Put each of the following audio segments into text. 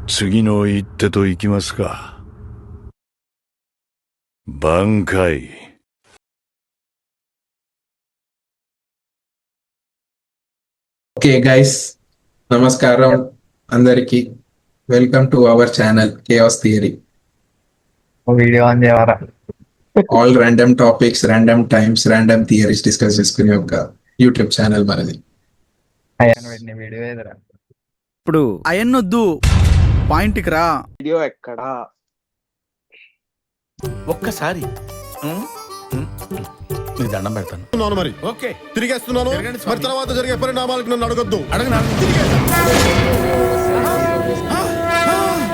次の一手といきますか。挽回。ఓకే guys, నమస్కారం Yep. అందరికి. Welcome to our channel chaos theory. Video on చేయవరా? All random topics, random times, random theories discuss చేసుకునే ఒక YouTube channel మనది. అయ్యాను పెట్టిన వీడియో ఎదురా. ఇప్పుడు అయన్నొద్దు, పాయింట్కి రా. వీడియో ఎక్కడా? ఒక్కసారి నీ దండం పెడతాను. ఉన్నాను మరి. ఓకే, తిరిగేస్తున్నాను. తిరగండి స్వామి. మరి తర్వాత జరిగే పరిణామాలకు నన్ను అడగొద్దు. అడగనా?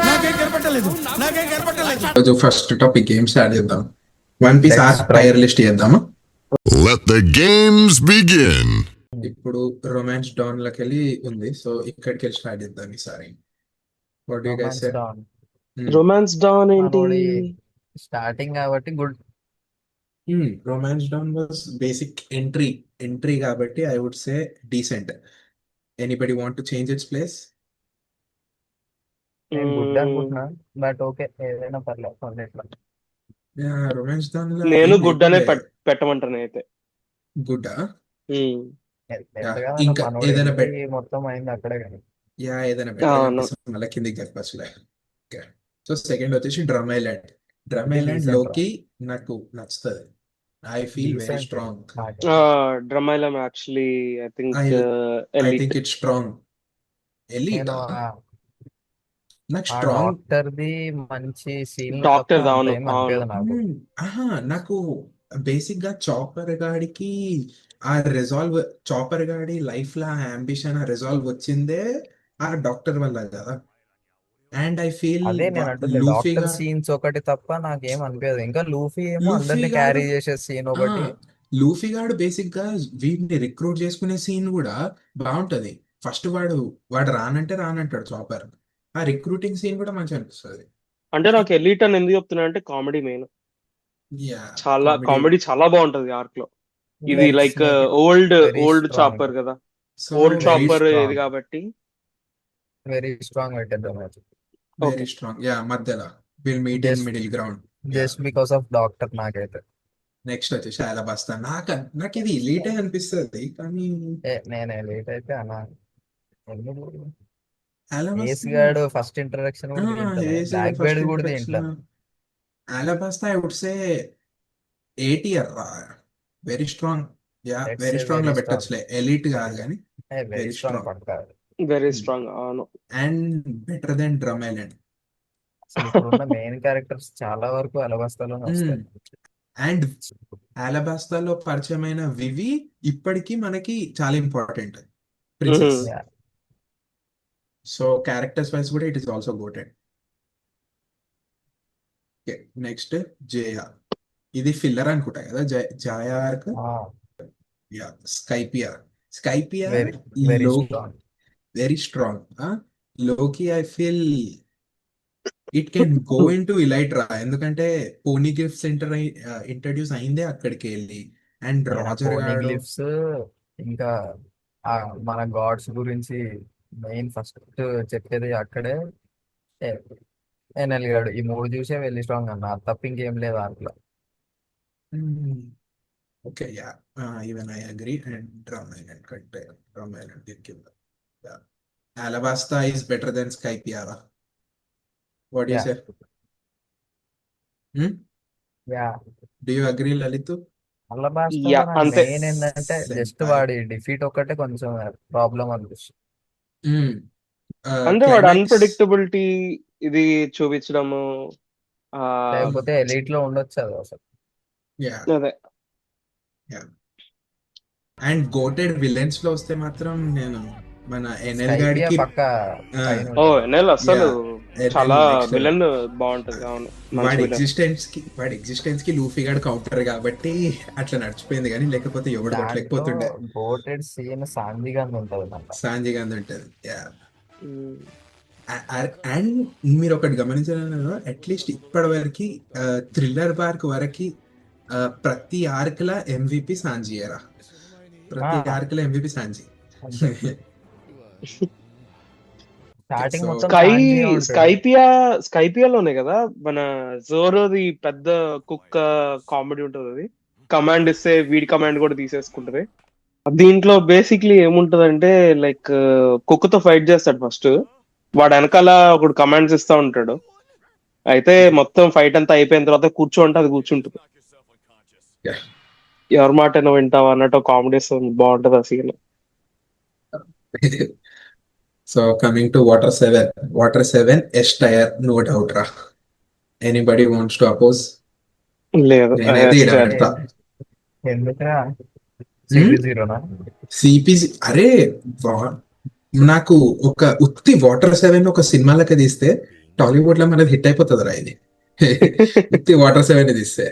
నాకేం కనపట్టలేదు, నాకేం కనపట్టలేదు. రోజు ఫస్ట్ టాపిక్ ఏం స్టార్ట్ చేద్దాం? One Piece Let's try. Tier list చేద్దామా? Let the games begin. ఇప్పుడు రొమాన్స్ డాన్ లకి వెళ్ళి ఉంది, సో ఇక్కడికి వెళ్ళి స్టార్ట్ చేద్దాం ఈసారి. What do you guys say? Romance Dawn ఏంటి? స్టార్టింగ్ కాబట్టి good. Romance Dawn was basic entry కాబట్టి I would say decent. Anybody want to change its place? నేను గుడ్ అనుకుంటున్నా, బట్ ఓకే, ఏదైనా పర్లేదు కొన్నిట్లో. రొమాన్స్ డాన్ నేను గుడ్ అనే పెట్టమంటాను అయితే. గుడ్డా? ఉమ్. ఇంకా ఏదైనా మొత్తం అయింది అక్కడే కానీ. ఏదైనా అవును. మళ్ళీ కిందికి చెప్పచ్చులే. సో సెకండ్ వచ్చేసి డ్రమ్ ఐలాండ్. డ్రమ్ ఇది ఐలాండ్ decent లోకి నాకు నచ్చుతుంది. I feel very Decent. Strong. డ్రమైలం actually I think I think it's strong. Elite నేను నాకు ఆ స్ట్రాంగ్. డాక్టర్ ది మంచి సీన్ Doctor ది అవును, అవును. నాకు. నాకు బేసిక్ గా చాపర్ గాడికి ఆ చాపర్ గాడి లైఫ్ లో అంబిషన్ ఆ రిజాల్వ్ వచ్చిందే ఆ డాక్టర్ వల్ల కదా. అండ్ ఐ ఫీల్ అదే నేను అంటుంది, లూఫీ డాక్టర్ సీన్స్ ఒకటి తప్ప నాకేం అనిపించదు. ఇంకా లూఫీ ఏమో లూఫీ అందరిని గాడు- క్యారీ చేసే సీన్ ఒకటి. లూఫీ గాడు బేసిక్ గా వీడిని రిక్రూట్ చేసుకునే సీన్ కూడా బాగుంటది. ఫస్ట్ వాడు రానంటే రానంటాడు చాపర్. ఆ రిక్రూటింగ్ సీన్ కూడా మంచిగా అనిపిస్తుంది. అంటే నాకు ఎలీట్ అని ఎందుకు చెప్తున్నా అంటే కామెడీ మెయిన్. చాలా కామెడీ చాలా బాగుంటది ఆర్క్ లో. ఇది Let's like make it old very strong. Chopper కదా, ఓల్డ్ చాపర్ strong. ఇది కాబట్టి. వెరీ స్ట్రాంగ్ పెట్టేద్దాం వెరీ స్ట్రాంగ్. మధ్యలో will meet in Just- middle ground. Just because of doctor. నాకైతే నెక్స్ట్ వచ్చేసి అలబాస్తా. నాకు ఇది లేటే అనిపిస్తుంది కానీ నేను లేట్ అయితే అన్నా. ఎందుకు అలబాస్తా ఏస్ గాడు ఫస్ట్ ఇంట్రడక్షన్ కూడా బ్లాక్ బెల్ట్ కూడా తింటా. Alabasta I would say A tier. Very strong. Let's very say strong లో very పెట్టచ్చులే. ఎలీట్ కాదు కానీ వెరీ very స్ట్రాంగ్ strong. పడతా. వెరీ స్ట్రాంగ్ అవును. And better than Drum Island. అసలు ఇప్పుడున్న మెయిన్ క్యారెక్టర్స్ చాలా వరకు అలవస్థలోనే వస్తాయి. అండ్ అలబాస్తాలో పరిచయమైన వివి ఇప్పటికీ మనకి చాలా important princess. Yeah. So characters wise కూడా it is also goated. Next Jaya. ఇది ఫిల్లర్ అనుకుంటా కదా. Jaya arc. Skypiea. Very very లో స్ట్రాంగ్. Very strong. లోకి I feel it can go into ఇలైట్రా, ఎందుకంటే పోనీ గిఫ్ట్ సెంటర్ ఇంట్రడ్యూస్ అయిందే అక్కడికి వెళ్ళి. అండ్ రాజర్ గాడు గ్లిఫ్స్ ఇంకా ఆ మన గాడ్స్ గురించి మెయిన్ ఫస్ట్ చెప్పేది అక్కడే. ఎన్ఎల్ గాడు ఈ మూడు చూసే వెళ్ళి స్ట్రాంగ్ అన్న, అది తప్ప ఇంకేం లేదు దాంట్లో. Okay even I agree. And Drum Island కంటే డ్రమ్ ఐలాండ్ దీని కింద. అలబాస్తా ఈస్ బెటర్ దెన్ స్కైపియారా. What you Yeah. Say? Yeah do you agree Lalit? Yeah, అంతే. మెయిన్ ఏంటంటే జస్ట్ Senpai. వాడి డిఫీట్ ఒకటే కొంచెం ప్రాబ్లం అనిపిస్తుంది. అంటే వాడు అన్ప్రెడిక్టబిలిటీ ఇది చూపించడము. లేకపోతే ఎలీట్ లో ఉండొచ్చు అది అసలు. అదే అండ్ గోటెడ్ విలన్స్ లో వస్తే మాత్రం నేను మన ఎన్ఎల్ Skypiea గాడికి పక్క పైన ఓ ఉంటుంది. ఎన్ఎల్ అసలు Yeah. చాలా NL next level. విలన్ బాగుంటది. అవును, మంచి వాడి villain. ఎగ్జిస్టెన్స్ కి లూఫీ గాడు కౌంటర్ కాబట్టి అట్లా నడిచిపోయింది, కానీ లేకపోతే ఎవడు దాంట్లో కొట్టలేకపోతుండే. గోటెడ్ సీన్ సాంజిగా ఉంటుంది దాంట్లో. సాంజిగా ఉంటది. ఉమ్. అండ్ మీరు ఒకటి గమనించారు, అట్లీస్ట్ ఇప్పటి వరకు థ్రిల్లర్ పార్క్ వరకు ప్రతి ఆర్క్ లా MVP సాంజియరా. ప్రతి Ah. ఆర్క్ లో MVP సాంజి. అంతే. స్టార్టింగ్ So, మొత్తం స్కై సాంగ్స్ ఉంటాడు. స్కైపియాలోనే కదా మన జోరోది పెద్ద కుక్క కామెడీ ఉంటది. అది కమాండ్ ఇస్తే వీడి కమాండ్ కూడా తీసేసుకుంటది. దీంట్లో బేసిక్లీ ఏముంటదంటే లైక్ కుక్కతో ఫైట్ చేస్తాడు ఫస్ట్. వాడు వెనకాల ఒకడు కమాండ్స్ ఇస్తా ఉంటాడు. అయితే మొత్తం ఫైట్ అంతా అయిపోయిన తర్వాత కూర్చోంటే అది కూర్చుంటుంది. yeah. ఎవరి మాట నువ్వు వింటావా అన్నట్టు కామెడీ బాగుంటది ఆ scene. So coming to Water 7. Water 7 S tier, no doubt ra. Anybody wants to oppose? లేదు నేనైతే ఈడ పెడతా. ఎందుకురా CP0 సిపిసి అరే నాకు ఒక ఉత్తి వాటర్ 7 ఒక సినిమాలకి తీస్తే టాలీవుడ్ లో మనది హిట్ అయిపోతుంది రా ఇది. ఉత్తి వాటర్ 7 తీస్తే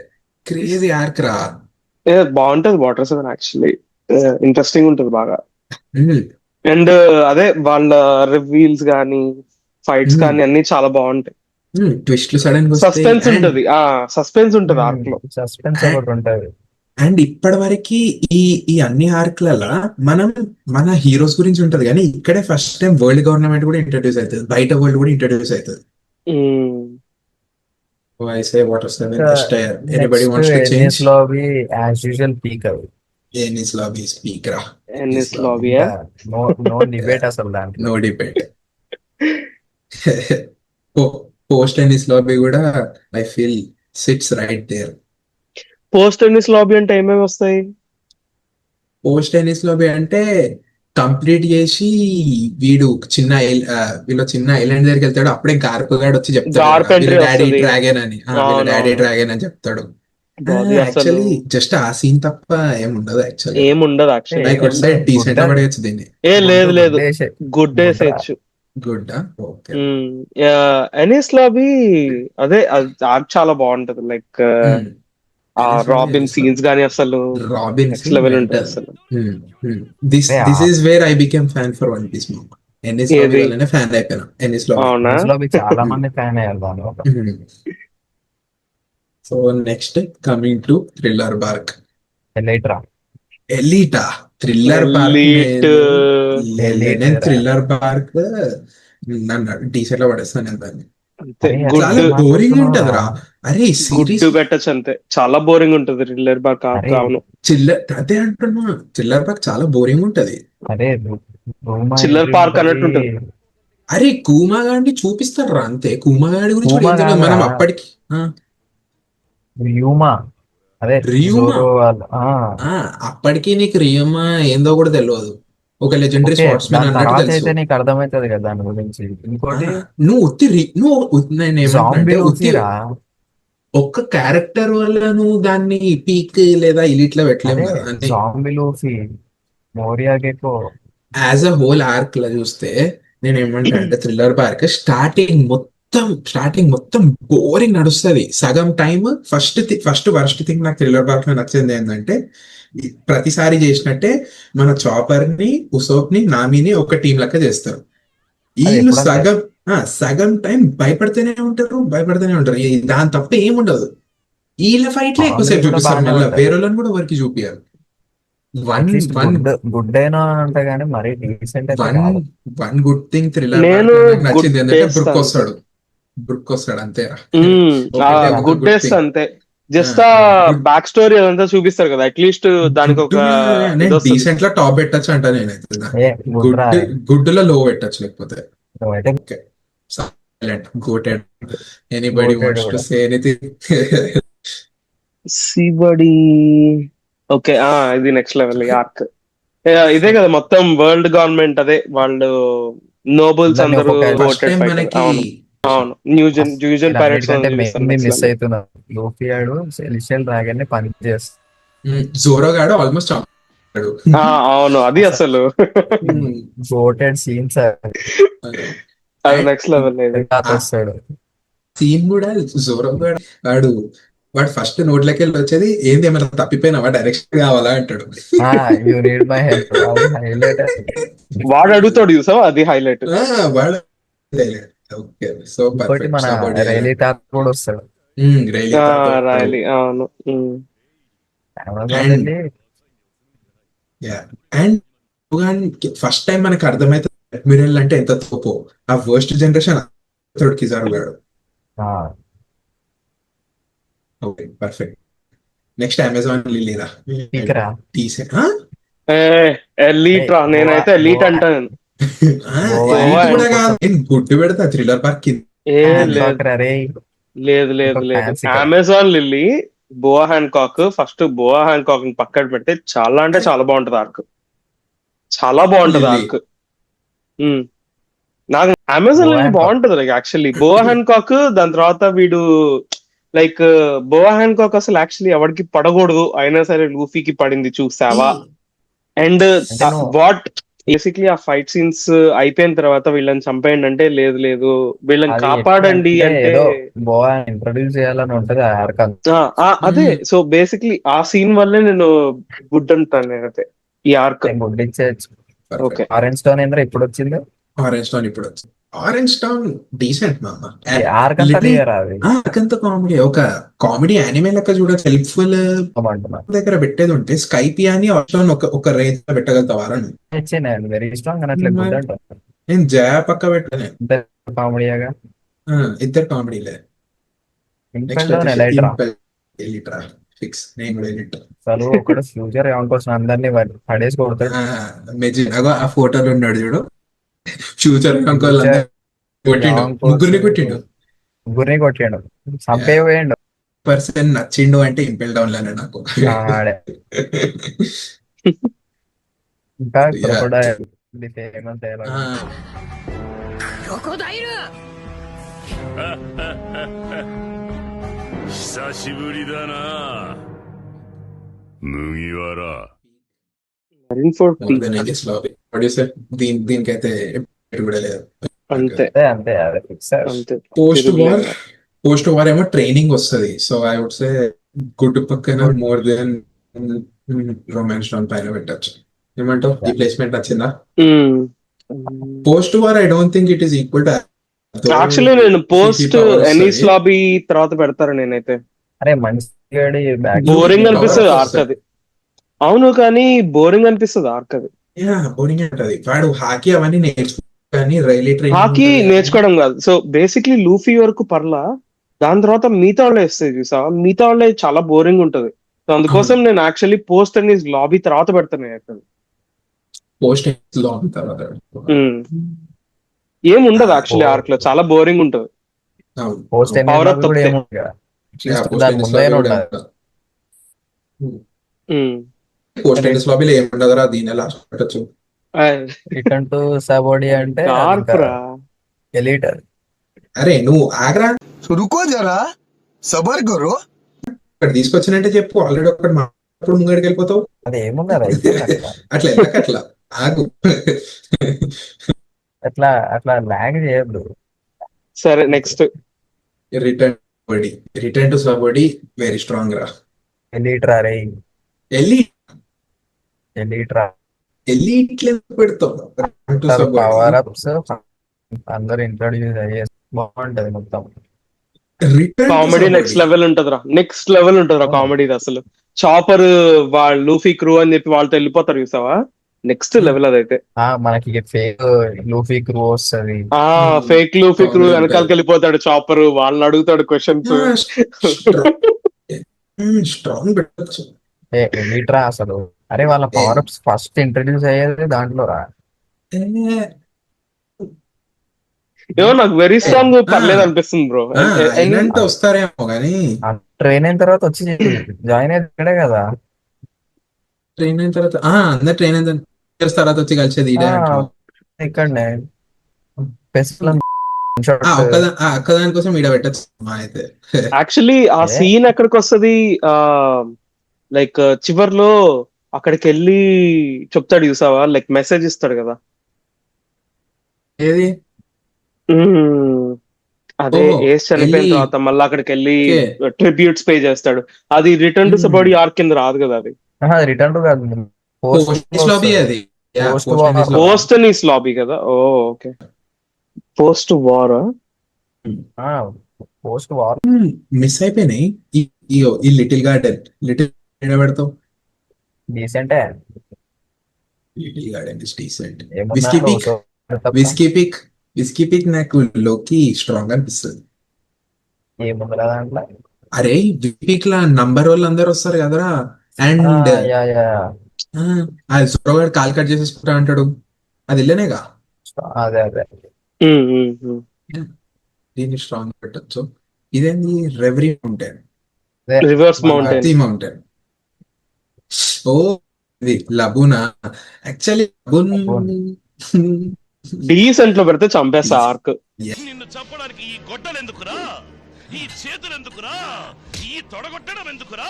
క్రేజీ ఆర్క్ రా. బాగుంటది వాటర్ 7 యాక్చువల్లీ ఇంట్రెస్టింగ్ ఉంటది బాగా. Mm. అండ్ అదే వాళ్ళ రివీల్స్ గానీ ఫైట్స్ కానీ అన్ని చాలా బాగుంటాయి. ట్విస్ట్లు సడన్ సస్పెన్స్ ఉంటది. సస్పెన్స్ ఉంటది ఆర్క్ లో. సస్పెన్స్ ఒకటి ఉంటది. అండ్ ఇప్పటి వరకు ఈ అన్ని ఆర్క్లలో మన హీరోస్ గురించి ఉంటది కానీ ఇక్కడే ఫస్ట్ టైం వరల్డ్ గవర్నమెంట్ కూడా ఇంట్రడ్యూస్ అవుతుంది, బయట వరల్డ్ కూడా ఇంట్రడ్యూస్ అవుతుంది. I say Water 7 S tier. Anybody wants to change? NS lobby as usual peak అవి. Ennis lobby speak ra. NS lobby no debate అసలు దాంట్లో. No debate. Post Ennis lobby కూడా I feel sits right there. Post NS lobby అంటే ఏమేమి వస్తాయి? Post tennis lobby అంటే complete చేసి వీడు వీళ్ళు చిన్న ఐలాండ్ దగ్గరికి వెళ్తాడు. అప్పుడే గార్పుగాడు వచ్చి చెప్తాడు గార్ప్ entry డాడీ వస్తది. డ్రాగన్ అని. అవును, డాడీ అవును. డ్రాగన్ అని చెప్తాడు. అది అసలు యాక్చువల్లీ జస్ట్ ఆ సీన్ తప్ప ఏముండదు యాక్చువల్లీ. ఏముండదు యాక్చువల్లీ. లైక్ సైడ్ డీసెంట్ గా పడేయచ్చు దీన్ని. లేదు లేదు గుడ్డేసే. గుడ్ వేసేయచ్చు. Good okay. ఎన్ఎస్ లాబీ అదే ఆర్క్ చాలా బాగుంటది. లైక్ ఆ రాబిన్ సీన్స్ గానీ అసలు రాబిన్ నెక్స్ట్ లెవెల్ ఉంటుంది అసలు. This is where I became fan for One Piece move. Enies ఏది? లోబీ వల్లనే ఫ్యాన్ అయిపోయినా. Enies Lobby. అవునా? ఎన్ఎస్ లాబీ చాలా మంది ఫ్యాన్ అయ్యారు దాని. So next coming to Thriller Bark. ఎలైట్రా ఎలీటా థ్రిల్లర్ Elite. బార్క్. నేను థ్రిల్లర్ బార్క్ నన్ను డీసెంట్ లో పడేస్తాను నేను దాన్ని. అంతే. అరే, గుడ్ చాలా బోరింగ్ ఉంటదిరా. అరే గుడ్ సిరీస్ పెట్టచ్చు అంతే. చాలా బోరింగ్ ఉంటది థ్రిల్లర్ బార్క్. అరే. అవును, అదే అంటున్నా, థ్రిల్లర్ బార్క్ చాలా బోరింగ్ ఉంటది. అరే చిల్లర్ పార్క్ అన్నట్టు ఉంటుంది. అరే కూమాగాడిని చూపిస్తారు రా అంతే. కూమాగాడి గురించి కూడా ఏం కూమా తెలియదు. మనం కాదురా. అప్పటికి రియూమా అదే రియూమా? జోరో వాళ్ళు. అప్పటికి నీకు రియమా ఏందో కూడా తెలియదు. ఒక లెజెండరీ ఓకే, స్పోర్ట్స్ మ్యాన్ దాని అన్నట్టు తర్వాత తెలుసు. అయితే నీకు అర్థమవుతుంది కదా దాని గురించి. ఇంకోటి నేను జాంబీ ఏమంటే ఉత్తి లూసీరా. ఒక్క క్యారెక్టర్ వల్ల నువ్వు దాన్ని పీక్ లేదా ఇలిట్ లో పెట్టలేము అదే కదా. అంటే జాంబీ లూసీ, మోరియా గెకో. యాజ్ అ హోల్ ఆర్క్ లో చూస్తే నేను ఏమంటా అంటే థ్రిల్లర్ పార్క్ స్టార్టింగ్ మొత్తం బోరింగ్ నడుస్తుంది. సగం టైం ఫస్ట్ వర్స్ట్ థింగ్ నాకు థ్రిల్లర్ పార్క్ లో నచ్చింది ఏంటంటే ప్రతిసారి చేసినట్టే మన చాపర్ ని, ఉసోప్ ని, నామిని ఒక టీం లెక్క చేస్తారు. వీళ్ళు ఎప్పుడంటే? సగం టైం భయపడుతూనే ఉంటారు. దాని తప్ప ఏముండదు. వీళ్ళ ఫైట్ లో ఎక్కువసేపు కూడా చూపిస్తారు. బాగానే మళ్ళీ ఉంటది. వేరే వాళ్ళని కూడా ఎవరికి చూపియారు. గుడ్ అయినా అంటే గానీ మరీ డీసెంట్ అయితే కాదు. వన్ గుడ్ థింగ్ థ్రిల్లర్ నేను నచ్చింది good ఏంటంటే taste బ్రుక్ వస్తాడు అంతే. గుడ్ టేస్ట్ అంతే. జస్ట్ ఆ Good. బ్యాక్ స్టోరీ అదంతా చూపిస్తారు కదా. అట్లీస్ట్ దానికి ఒక ఇది వస్తది. డీసెంట్ లో టాప్ పెట్టచ్చు అంట నేనైతే. ఏ గుడ్ రా. గుడ్ లో లో పెట్టచ్చు లేకపోతే నువ్వైతే goated. Anybody Goated wants to కూడా. Say anything? సిబడి ఓకే. ఇది నెక్స్ట్ లెవెల్ ఆర్క్. ఇదే కదా మొత్తం వరల్డ్ గవర్నమెంట్ అదే వాళ్ళు నోబుల్స్ దాన్ని అందరూ ఒక్కొక్క ఫస్ట్ voted టైం fighter. మనకి అవును అవును. న్యూజన్ పైరట్స్ అంటే మెయిన్ మిస్ అవుతున్నారు. లోఫియాడు సెలిషియల్ డ్రాగన్ ని పని చేస్తాడు. జోరో గాడు ఆల్మోస్ట్ అవును. అది అసలు గోటెడ్ సీన్స్ అది నెక్స్ట్ లెవెల్. వస్తాడు. సీన్ కూడా జోరో వాడు ఫస్ట్ నోట్లోకి వెళ్ళి వచ్చేది ఏంది ఏమైనా తప్పిపోయినావా, డైరెక్షన్ కావాలా అంటాడు. You need my help. Highlight. వాడు అడుగుతాడు చూసావా, అది హైలైట్. వాడు ఓకే. సో ఇంకోటి మన రైలీ టాప్ కూడా వస్తాడు. రాయలి. అవును. అమజాన్ అండ్ ఫస్ట్ టైం మనకు అర్థమైతే అడ్మిరల్ అంటే ఎంత తోపో, ఆ వర్స్ట్ జనరేషన్ తోడు కిజారు గాడు. ఆ, ఓకే పర్ఫెక్ట్. నెక్స్ట్ అమెజాన్ లిల్లీరా, పీకరా. డీసెంట్. ఎలీట్ రా, నేనైతే ఎలీట్ అంటాను. కూడా కాదు, నేను గుడ్డు పెడతా థ్రిల్లర్ పార్క్ కింద. ఏ లేదు పీకరా రే. లేదు లేదు ఇంకొక లేదు fancy కదా. Amazon Lily, Boa Hancock. First Boa Hancock ని పక్కన పెడితే చాలా అంటే చాలా బాగుంటది ఆర్క్, చాలా బాగుంటది Lily. ఆర్క్. నాకు అమెజాన్ Boa లిల్లీ Hancock. బాగుంటది లైక్ యాక్చువల్లీ. బోआ హ్యాంకాక్ దాని తర్వాత వీడు లైక్ బోआ హ్యాంకాక్ అసలు యాక్చువల్లీ ఎవరికి పడకూడదు, అయినా సరే లూఫీకి పడింది చూసావా. అండ్ అంటే నువ్వు- వాట్ బేసిక్లీ ఆ ఫైట్ సీన్స్ అయిపోయిన తర్వాత వీళ్ళని చంపేయండి అంటే లేదు లేదు వీళ్ళని అది కాపాడండి ఎట్లంటే అంటే ఏదో బోవా ఇంట్రొడ్యూస్ చేయాలని ఉంటది ఆ ఆర్క్. అదే. సో బేసిక్లీ ఆ సీన్ వల్లే నేను గుడ్ అంటాను నేనైతే ఈ ఆర్క్. గుడ్ ఇచ్చేయచ్చు. ఓకే ఆరెంజ్ స్టోన్ ఏంద్రా ఇప్పుడు వచ్చింది. ఆరెంజ్ టౌన్ ఇప్పుడు వచ్చింది. ఆరెంజ్ టౌన్ డీసెంట్ మామ. ఆర్క్ అంతా Little- క్లియర్ అది అంత కామెడీ, ఒక కామెడీ యానిమే లెక్క చూడక హెల్ప్ఫుల్ అంటున్నా. దగ్గర పెట్టేది ఉంటే స్కైపీ అని ఆప్షన్ ఒక రేంజ్ లో పెట్టగలుగుతావారా నువ్వు? ఇచ్చే నేను వెరీ స్ట్రాంగ్ అనట్లే గుడ్ అంటా. నేను జయ పక్క పెట్టాను. కామెడీగా ఇద్దరు కామెడీలే. నెక్స్ట్ ఇంట్లో ఎలైట్రా ఎలిట్రా ఫిక్స్. నేను కూడా ఎలిట్. అసలు ఒకడు ఫ్యూచర్ ఏమనుకోవచ్చు అందరినీ పడేసి కొడతాడు. మెజిన్ అగో ఆ ఫోటోలో ఉన్నాడు చూడు, ఫ్యూచర్ కొట్టిండు, ముగ్గురిని కొట్టిండు. ముగ్గురిని కొట్టాడు, చంపేయండు. పర్సన్ నచ్చిండు అంటే ఇంపెల్ డౌన్ లోనే నాకు. ఆడే ఇంకా Yeah. కూడా ఫేమస్ డైలాగ్. ఆ, ここだいる。久しぶりだな麦わら。 Marineford more than any sloppy. What do you say? దీనికైతే ఎప్పుడు కూడా లేదు. అంతే అంతే అదే ఫిక్స్. అంతే. పోస్ట్ వార్ ఏమో ట్రైనింగ్ వస్తుంది. So I would say good పక్కన మోర్ దెన్ రొమాన్స్ డౌన్ పైన పెట్టచ్చు. ఏమంటావు? ఈ ప్లేస్మెంట్ నచ్చిందా? Post war I don't think it is equal to. Actually నేను పోస్ట్ ఎనీస్ లాబీ తర్వాత పెడతారు నేనైతే. అరే మంచి బోరింగ్ అనిపిస్తుంది Power ఆర్క్ అది. అవును కానీ బోరింగ్ అనిపిస్తుంది ఆర్క్ అది. బోరింగ్ ఉంటది. వాడు హాకీ అవన్నీ నేర్చుకుంటాని రైల్వే హాకీ నేర్చుకోవడం కాదు. సో బేసిక్లీ లూఫీ వరకు పర్లా, దాని తర్వాత మిగతా వాళ్ళే వస్తాయి చూసావా, మిగతా వాళ్ళే చాలా బోరింగ్ ఉంటది. సో అందుకోసం నేను యాక్చువల్లీ పోస్ట్ ఎనీస్ లాబీ తర్వాత పెడతాను నేనైతే. పోస్ట్ లో తర్వాత ఏం ఉండదు యాక్చువల్లీ ఆర్క్ లో, చాలా బోరింగ్ ఉంటది. పోస్ట్ Power up కూడా తప్పితే. ఏముంది కదా. దాని ముందే ఉండదు. పోస్ట్ టెన్నిస్ లాబీలో ఏముండదురా, దీని లాస్ట్ పెట్టచ్చు. రిటర్న్ టు సబోడి అంటే ఆర్క్ రా. ఎలీట్. అరే నువ్వు ఆగ్రా रुको जरा सबर करो. ఇక్కడ తీసుకొచ్చినంటే చెప్పు, ఆల్రెడీ ఒకటి మాట్లాడు ముంగడికి వెళ్ళిపోతావు. అది ఏముంది అది అయిపోయింది అట్లా. అట్లా ఎందుకు అట్లా ఆగు. అట్లా అట్లా లాగ్ చేయొద్దు. సరే next. Return to Sabaody very strong రా. ఎలీట్ రా రే. ఎల్లి ఎలీట్ రా. ఇట్లా పెడతావు. పవర్ అప్స్ అందరు ఇంట్రొడ్యూస్ అయ్యే బాగుంటది మొత్తం. కామెడీ నెక్స్ట్ లెవెల్ ఉంటదిరా, నెక్స్ట్ లెవెల్ ఉంటదిరా కామెడీ అసలు. చాపర్ వాళ్ళు లూఫీ క్రూ అని చెప్పి వాళ్ళతో వెళ్ళిపోతారు చూసావా, నెక్స్ట్ లెవెల్ అదైతే. మనకి ఫేక్ లూఫీ క్రూ వస్తుంది. ఫేక్ లూఫీ క్రూ వెనకాలకి వెళ్ళిపోతాడు చాపర్, వాళ్ళని అడుగుతాడు క్వశ్చన్స్. స్ట్రాంగ్ పెట్టచ్చు. ఎలీట్ రా అసలు. అరే వాళ్ళ పవర్ అప్స్ ఫస్ట్ ఇంట్రడ్యూస్ అయ్యేది దాంట్లో రా. ఏమో నాకు వెరీ స్ట్రాంగ్ పర్లేదు అనిపిస్తుంది బ్రో. అయినంత వస్తారేమో కానీ ట్రైన్ అయిన తర్వాత వచ్చి జాయిన్ అయితే కదా. ట్రైన్ అయిన తర్వాత అందరు ట్రైన్ అయిన తర్వాత వచ్చి కలిసేది ఇదే. ఇక్కడనే అక్కదాని కోసం ఈడ పెట్టచ్చు అయితే. యాక్చువల్లీ ఆ సీన్ ఎక్కడికి వస్తుంది, లైక్ చివర్లో అక్కడికి వెళ్ళి చెప్తాడు చూసావా, లైక్ మెసేజ్ ఇస్తాడు కదా. ఏది అదే ఏస్ చనిపోయిన తర్వాత మళ్ళీ అక్కడికి వెళ్ళి ట్రిబ్యూట్స్ పే చేస్తాడు. అది రిటర్న్ టు సబోడి ఆర్క్ కింద రాదు కదా అది. రిటర్న్ టు కాదు, అది పోస్ట్ నీస్ లాబీ కదా. Oh okay, post war. Post war miss అయిపోయినాయి. ఈ లిటిల్ గార్డెన్ పెడతావు. డీసెంటే. Little Garden is decent. ఏమన్నా తప్ప విస్కీ పిక్ నాకు లోకి స్ట్రాంగ్ అనిపిస్తుంది. ఏముందిరా దాంట్లో. అరే విపీక్ లా నంబర్ వాళ్ళు అందరు వస్తారు కదరా. ఆ, అండ్ యా యా ఆ జోరోగాడు కాల్ కట్ చేసేసుకుంటా అంటాడు, అది ఇల్లనేగా. అదే అదే. దీన్ని స్ట్రాంగ్ పెట్టచ్చు. ఇదేంది రెవరీ మౌంటైన్, అదే రివర్స్ మన మౌంటైన్. మౌంటైన్. ఓ ఇది లబూనా. యాక్చువల్లీ లబూన్ డీసెంట్ లో పెడితే చంపేస్తా ఆర్క్. నిన్ను చంపడానికి ఈ గొడ్డలెందుకురా, ఈ చేతులెందుకురా, ఈ తొడగొట్టడం ఎందుకురా,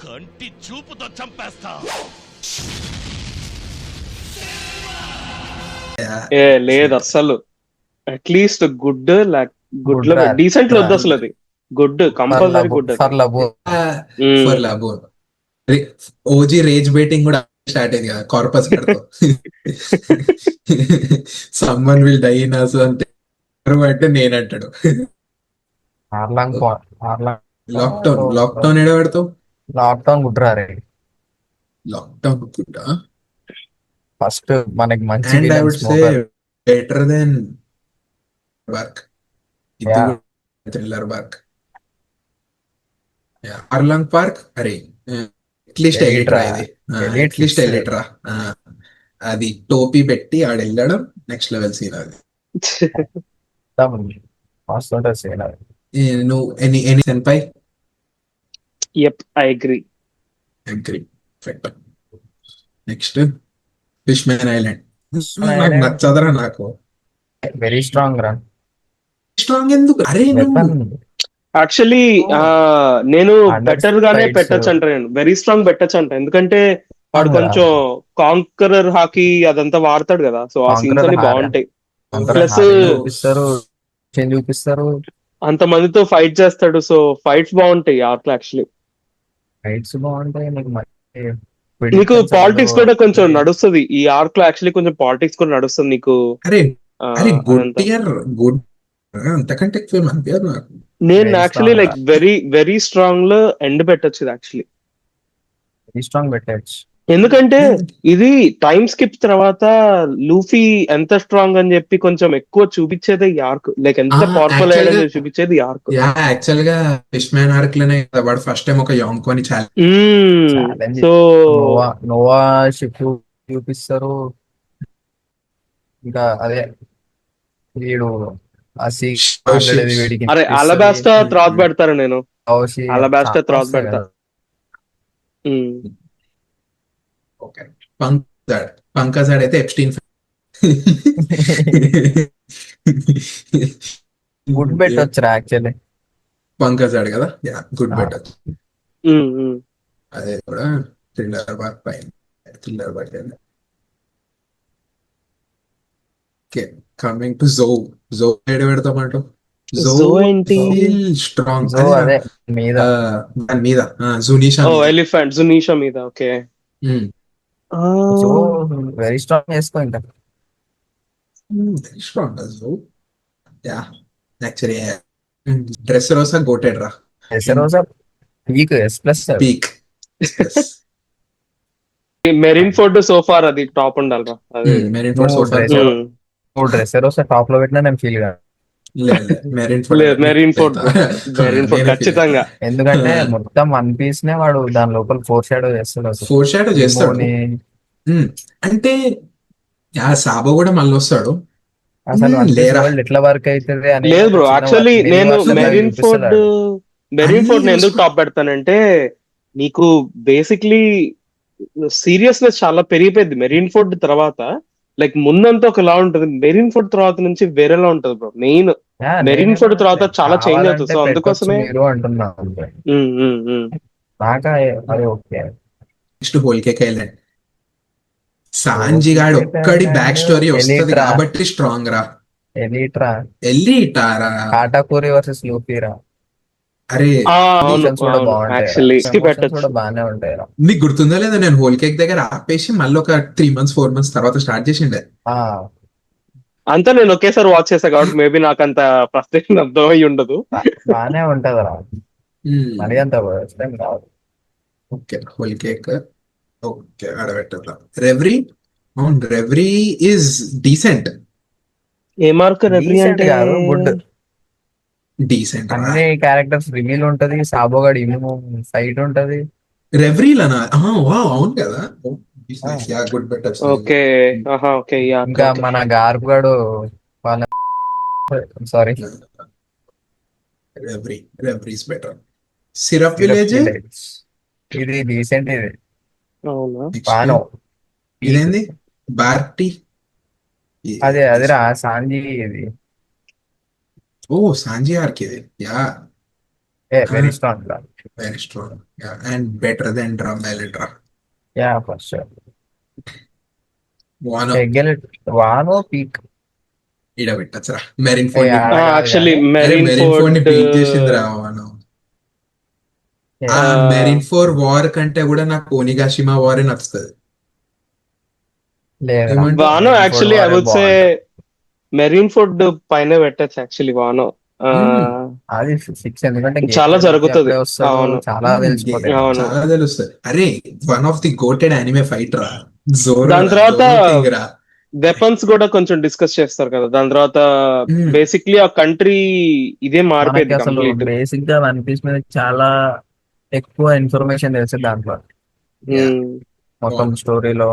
కంటి చూపుతో చంపేస్తా. ఏ లేదు అస్సలు. అట్లీస్ట్ గుడ్ గుడ్ లో గుడ్ రా. డీసెంట్ లో వద్దు అసలు. అది గుడ్ కంపల్సరీ గుడ్. ఫర్ లబు. For Laboon. OG rage baiting కూడా స్టార్ట్ అయింది కదా కార్పస్ కడతో. Someone will die in us అంటే అంటే నేను అంటాడు. ఆర్లాంగ్ లాక్డౌన్ ఎడ పెడతావు? లాక్డౌన్ గుడ్రా రే. లాక్డౌన్ కూడా. ఫస్ట్ మనకి మంచి and I villain would say Smoker. Better than work. ఇది yeah Thriller work. Arlong Park అరే అట్లీస్ట్ ఎలిట్ ఎలిట్రా రా. ఇది. Elite at least fix. ఎలిట్రా. అది టోపీ పెట్టి ఆడ వెళ్ళడం నెక్స్ట్ లెవెల్ సీన్ అది. మస్తు ఉంటుంది సీన్ అది. నువ్వు ఎనీ సెన్పై yup I agree. Agree. Next Fishman Island. నాకు Island నచ్చదరా. నాకు వెరీ స్ట్రాంగ్ రా. స్ట్రాంగ్ ఎందుకు? అరే నువ్వు వెపన్ యాక్చువల్లీ నేను అండర్ బెటర్ గానే సైడ్స్ పెట్టచ్చు అంట. నేను వెరీ స్ట్రాంగ్ పెట్టచ్చు అంట. ఎందుకంటే వాడు కొంచెం కాంకరర్ హాకీ అదంతా వాడతాడు కదా. సో ఆ సీన్స్ అన్ని బాగుంటాయి. ప్లస్ చూపిస్తారు, చూపిస్తారు. అంతమందితో ఫైట్ చేస్తాడు. సో ఫైట్స్ బాగుంటాయి ఆర్క్ యాక్చువల్లీ. ఫైట్స్ బాగుంటాయి. నీకు పాలిటిక్స్ కూడా కొంచెం నడుస్తుంది ఈ ఆర్క్ లో. యాక్చువల్లీ కొంచెం పాలిటిక్స్ కూడా నడుస్తుంది నీకు. అరే అరే గుడ్ అదంతా. Tier good. అంతకంటే ఎక్కువ అనిపించదు నాకు. నేను Very actually strong like very strong లో ఎండ్ పెట్టచ్చు ఇది యాక్చువల్లీ. వెరీ స్ట్రాంగ్ పెట్టచ్చు. ఎందుకంటే ఇది టైం స్కిప్ తర్వాత లూఫీ ఎంత స్ట్రాంగ్ అని చెప్పి కొంచెం ఎక్కువ చూపించేది ఈ ఆర్క్. లైక్ ఎంత పవర్ఫుల్ యాక్చువల్ అయ్యాడని గా చూపించేది ఈ ఆర్క్. యాక్చువల్ గా ఫిష్ మ్యాన్ ఆర్క్ లోనే కదా వాడు ఫస్ట్ టైం ఒక యాంకో అని challenge. Challenge so Noah ship చూపిస్తారు. ఇంకా అదే వీడు ఆ సీ మాట్లాడేది వీడికి అరే వినిపిస్తది. అలబాస్టా త్రాత్ పెడతారు. నేను కౌశి అలబాస్టా చాలా త్రాత్ వస్తాయి పెడతా. కదా. ఓకే పంకజాడ్ అయితే ఎప్స్టీన్. గుడ్ పెట్టొచ్చురా యాక్చువల్లీ. పంకజాడ్ కదా. Yeah good better. Um, um. అదే కూడా థ్రిల్లర్ బార్ పైన Thriller Bark. Okay coming to Zou ఏడ పెడతామంటావు? జో Zo ఏంటి? స్ట్రాంగ్. సో అదే మీద దాని మీద జునీషా ఓ ఎలిఫెంట్ జునీషా మీద. ఓకే సో వెరీ స్ట్రాంగ్ చేసుకో ఇంకా. Very strong Zou. Yeah actually Dressrosa goated రా. ఎసరోసా peak S+ peak. Marineford so far అది టాప్ ఉండాలి. అది మెరీన్ ఫోర్డ్ నువ్వు సోఫా. dress- um. నువ్వు ఎసరోసా టాప్ లో పెట్టినా నేను ఫీల్ కాదు. మెరీన్ లేదు మెరీన్ ఫోర్డ్ ఖచ్చితంగా. ఎందుకంటే మొత్తం వన్ పీస్ నే వాడు దాని లోపల ఫోర్ షాడో చేస్తాడు అసలు. ఫోర్ షాడో చేస్తాడు. లిమోని అంటే ఆ సాబో కూడా మళ్ళీ వస్తాడు. అసలు One Piece లేరా. world ఎట్లా వర్క్ అవుతుంది అని లేదు బ్రో. చిన్న యాక్చువల్లీ mini నేను version లాగా మెరీన్ ఫోర్డ్ చూపిస్తాడు. నేను ఎందుకు టాప్ పెడతానంటే నీకు బేసిక్లీ సీరియస్నెస్ చాలా పెరిగిపోయింది మెరీన్ ఫోర్డ్ తర్వాత. లైక్ ముందంతా ఒకలా ఉంటది. మెరీన్ ఫోర్డ్ తర్వాత నుంచి వేరేలా ఉంటది బ్రో. మెయిన్ Yeah, మెరీన్ నేనే ఫోర్డ్ తర్వాత like చాలా చేంజ్ అవుతుంది. సో కావాలంటే అందుకోసమే పెట్టొచ్చు మీరు అంటున్నా అంతే. నాకా అది okay. Next whole cake island. Sanjhi గాడు ఒక్కడి బ్యాక్ స్టోరీ వస్తుంది Elite రా. కాబట్టి స్ట్రాంగ్ రా. ఎలీట్రా ఎల్లిటారా. కాటాకూరి వర్సెస్ లూఫీరా. అరే Emotions కూడా బాగుంటాయి. యాక్చువల్లీ Emotions పెట్టచ్చు. కూడా బాగానే ఉంటాయి. నీకు గుర్తుందో లేదా నేను హోల్ కేక్ దగ్గర ఆపేసి మళ్ళీ ఒక 3 months 4 months తర్వాత స్టార్ట్ చేసిండే. అంతా నేను ఒకేసారి వాచ్ చేసా కాబట్టి మేబీ నాకు అంత ప్రస్తుతం అర్థమై ఉండదు. బాగానే ఉంటదిరా. మరి అంత worst ఏం కాదు. Okay Whole Cake. ఓకే ఆడబెట్టా. రెవరీ అవును రెవరీ ఈజ్ డీసెంట్. ఏ మార్క్ రెఫరీ డీసెంట్ అంటే కాదు, గుడ్. డీసెంట్ అన్ని క్యారెక్టర్స్ రివీల్ ఉంటది, సాబోగాడి ఫైట్ ఉంటది. రెవ్రీలనా వావ్ అవును కదా గుడ్ బెటర్ ఓకే ఆహా ఓకే యా ఇంకా మన గార్ప్ గాడు వాళ్ళ sorry Reverie's better Syrup Village ఇది డీసెంట్, ఇది అవునా పానో. ఇదేంది బార్టీ అదే అదిరా సాంజీ, ఇది ఓ సాంజీ ఆర్క్ ఇది yeah very strong. Very strong and better than Drum ఎలెక్ట్రా yeah for sure. Wano Wano peak. ఇడ పెట్టచ్చురా Marineford actually Marine Marineford ని ఫోర్డ్ బీట్ చేసిందిరా వానో. ఆ మెరిన్ ఫోర్ వార్ కంటే కూడా నాకు ఓనిగాషిమా వారే నచ్చుతుంది. ఏమంటావ్? Wano actually I would say Marineford పైన పెట్టచ్చు యాక్చువల్లీ వానో. అది ఫిక్స్, ఎందుకంటే చాలా game జరుగుతది. అప్పుడే వస్తాడు, అవును. చాలా తెలిసిపోతాయి. అవును. చాలా తెలుస్తుంది. అరే one of the goated anime fighter రా జోరో. దాని తర్వాత కింగ్ రా. వెపన్స్ కూడా కొంచెం డిస్కస్ చేస్తారు కదా. దాని తర్వాత Hmm. బేసిక్లీ ఆ కంట్రీ ఇదే మనకి మారిపోయింది అసలు కంప్లీట్. బేసిక్ గా వన్ పీస్ మీద చాలా ఎక్కువ ఇన్ఫర్మేషన్ తెలుసు దాంట్లో, మొత్తం స్టోరీలో.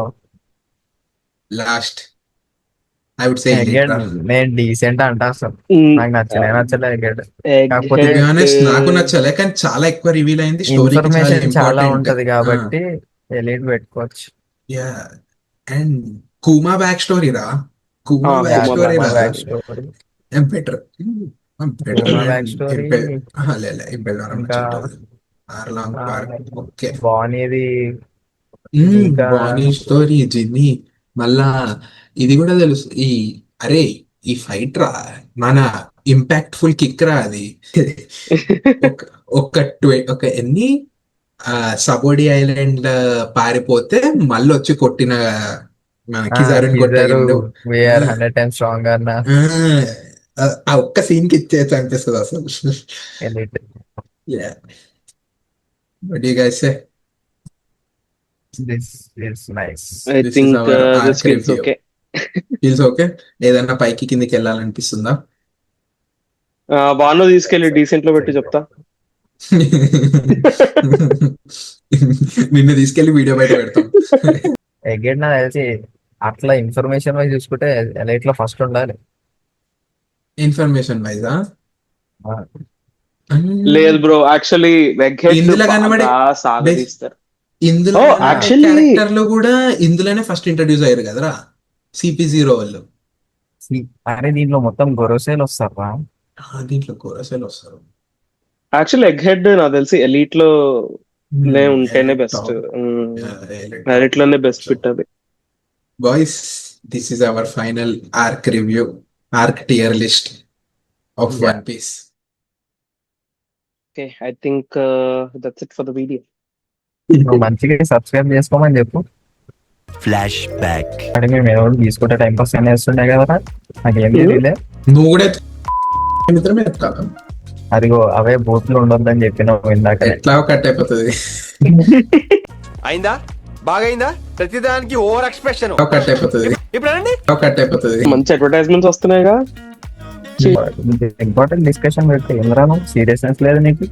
లాస్ట్ ఐ వుడ్ సే నేను డీసెంట్ అంటా, అసలు నాకు నచ్చలే ఎగడ్. టు బి ఆనెస్ట్ నాకు నచ్చలే, కానీ చాలా ఎక్కువ రివీల్ అయింది. స్టోరీ ఇన్ఫర్మేషన్ చాలా ఉంటది కాబట్టి ఎలిట్ పెట్టుకోవచ్చు. యా అండ్ కూమా బ్యాక్ స్టోరీ రా. కూమా Ah, back Kuma story back రా story. Better Kuma back story. ఇంకా ఓకే బానీది ఇంకా బానీ స్టోరీ జిన్నీ. మళ్ళా ఇది కూడా తెలుసు ఈ అరే ఈ ఫైట్ రా మన ఇంపాక్ట్ఫుల్ కిక్ రా అది. ఒక ఎన్ని సబోడి ఐలాండ్ పారిపోతే మళ్ళీ వచ్చి కొట్టిన మన కిజారుని కొట్టిండు. వీఆర్ 100 times స్ట్రాంగ్ అన్న ఆ ఒక్క సీన్ కి ఇచ్చేసి అనిపిస్తుంది అసలు. Elite. What do you guys say? This is nice. I This is think our this arc feels review. Okay. Feels okay? ఏదన్నా పైకి కిందికి వెళ్ళాలనిపిస్తుందా? వానో తీసుకెళ్లి డీసెంట్ లో పెట్టి చెప్తా. నిన్ను తీసుకెళ్లి వీడియో బయట పెడతాం. ఎగైన్ నాకు తెలిసి అట్లా ఇన్ఫర్మేషన్ వైజ్ చూసుకుంటే ఎలైట్ లో ఫస్ట్ ఉండాలి. ఇన్ఫర్మేషన్ వైజా లేదు బ్రో, యాక్చువల్లీ వెగ్ హెడ్ ఇందులో కనబడే సాగదీస్తారు. ఇందులో Oh, actually- క్యారెక్టర్ లో కూడా ఇందులోనే ఫస్ట్ ఇంట్రడ్యూస్ అయ్యారు కదరా CP0 వాళ్ళు. అరే దీంట్లో మొత్తం గొరోసేలు వస్తారా? దీంట్లో కోరసలు వస్తారు. యాక్చువల్లీ ఎగ్ హెడ్ నాకు తెలిసి ఎలీట్ లో ఉంటేనే బెస్ట్. ఎలీట్ లోనే బెస్ట్ ఫిట్ అది. Boys, this is our final arc review, arc tier list of one piece. Okay, I think that's it for the video. నువ్వు మంచిగా సబ్స్క్రైబ్ చేసుకోమని చెప్పు. Flashback. అంటే మేము ఏదో తీసుకుంటే టైం పాస్ అని వేస్తుండే కదా, నాకేం తెలియలే. నువ్వు కూడా మిత్రమే ఎత్తాను. అదిగో అవే బూట్లు ఉండొద్దని చెప్పినావు ఇందాక. ఎట్లా కట్ అయిపోతుంది. అయిందా? బాగైందా? ప్రతిదానికి ఓవర్ ఎక్స్ప్రెషన్. కట్ అయిపోతుంది. ఇప్పుడు కట్ అయిపోతుంది. మంచి అడ్వర్టైజ్మెంట్స్ వస్తున్నాయిగా. ఇంపార్టెంట్ డిస్కషన్ పెడితే ఏం రాను, సీరియస్నెస్ లేదు నీకు.